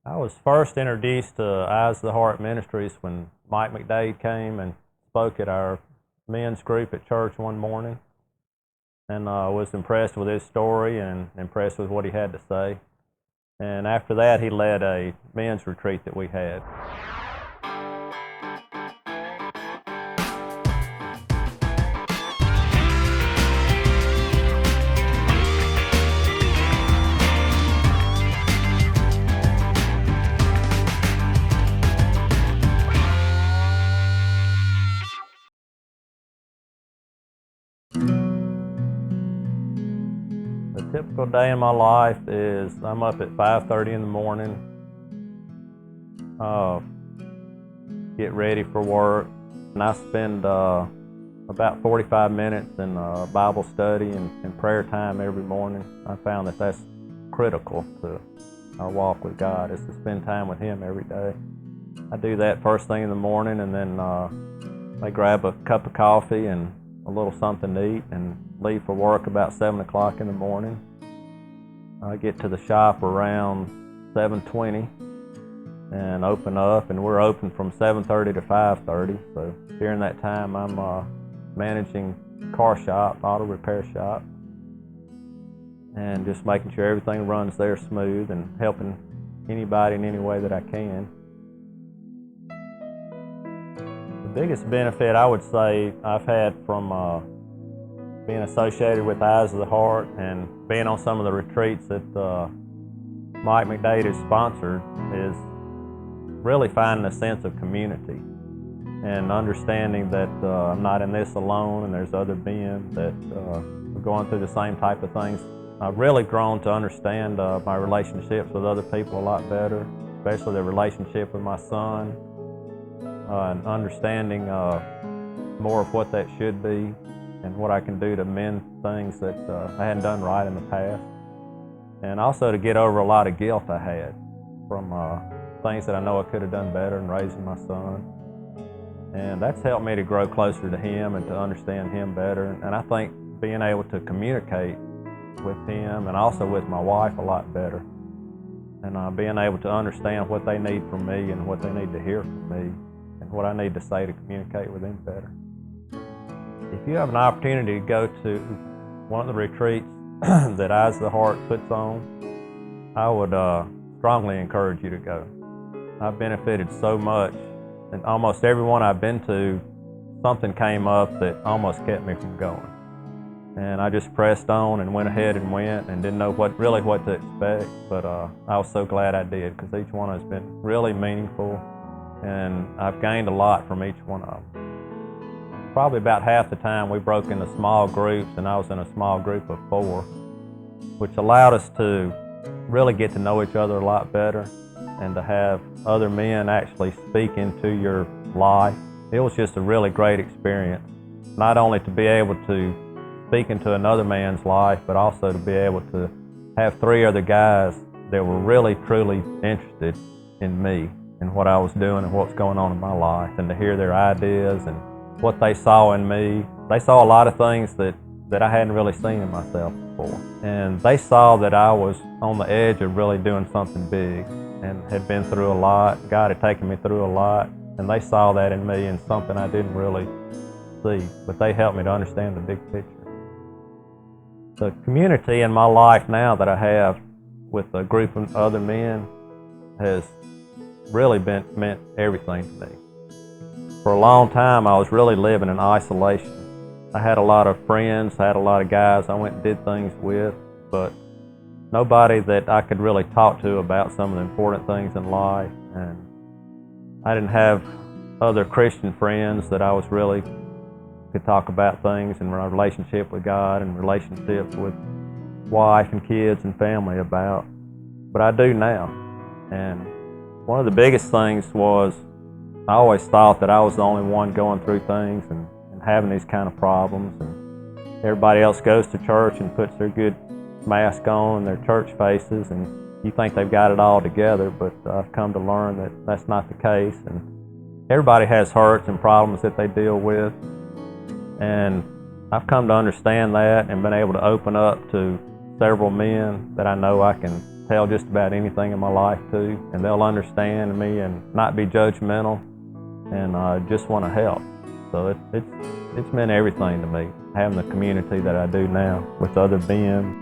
I was first introduced to Eyes of the Heart Ministries when Mike McDade came and spoke at our men's group at church one morning, and was impressed with his story and impressed with what he had to say. And after that, he led a men's retreat that we had. A typical day in my life is I'm up at 5:30 in the morning, get ready for work, and I spend about 45 minutes in Bible study and prayer time every morning. I found that that's critical to our walk with God, is to spend time with Him every day. I do that first thing in the morning, and then I grab a cup of coffee and a little something to eat and leave for work about 7 o'clock in the morning. I get to the shop around 7:20 and open up, and we're open from 7:30 to 5:30. So during that time, I'm managing car shop, auto repair shop, and just making sure everything runs there smooth and helping anybody in any way that I can. The biggest benefit I would say I've had from being associated with Eyes of the Heart and being on some of the retreats that Mike McDade has sponsored is really finding a sense of community and understanding that I'm not in this alone, and there's other men that are going through the same type of things. I've really grown to understand my relationships with other people a lot better, especially the relationship with my son, and understanding more of what that should be and what I can do to mend things that I hadn't done right in the past. And also to get over a lot of guilt I had from things that I know I could have done better in raising my son. And that's helped me to grow closer to him and to understand him better. And I think being able to communicate with him and also with my wife a lot better, and being able to understand what they need from me and what they need to hear from me and what I need to say to communicate with them better. If you have an opportunity to go to one of the retreats that Eyes of the Heart puts on, I would strongly encourage you to go. I've benefited so much, and almost every one I've been to, something came up that almost kept me from going. And I just pressed on and went ahead and went and didn't know what to expect, but I was so glad I did, because each one has been really meaningful, and I've gained a lot from each one of them. Probably about half the time we broke into small groups, and I was in a small group of 4, which allowed us to really get to know each other a lot better and to have other men actually speak into your life. It was just a really great experience, not only to be able to speak into another man's life, but also to be able to have 3 other guys that were really truly interested in me and what I was doing and what's going on in my life, and to hear their ideas and what they saw in me. They saw a lot of things that I hadn't really seen in myself before. And they saw that I was on the edge of really doing something big and had been through a lot. God had taken me through a lot, and they saw that in me and something I didn't really see, but they helped me to understand the big picture. The community in my life now that I have with a group of other men has really meant everything to me. For a long time, I was really living in isolation. I had a lot of friends, I had a lot of guys I went and did things with, but nobody that I could really talk to about some of the important things in life. And I didn't have other Christian friends that I was really could talk about things in my relationship with God and relationships with wife and kids and family about. But I do now. And one of the biggest things was I always thought that I was the only one going through things and having these kind of problems. And everybody else goes to church and puts their good mask on and their church faces, and you think they've got it all together, but I've come to learn that that's not the case. And everybody has hurts and problems that they deal with. And I've come to understand that and been able to open up to several men that I know I can tell just about anything in my life to, and they'll understand me and not be judgmental, and just want to help. So it's meant everything to me, having the community that I do now with other men.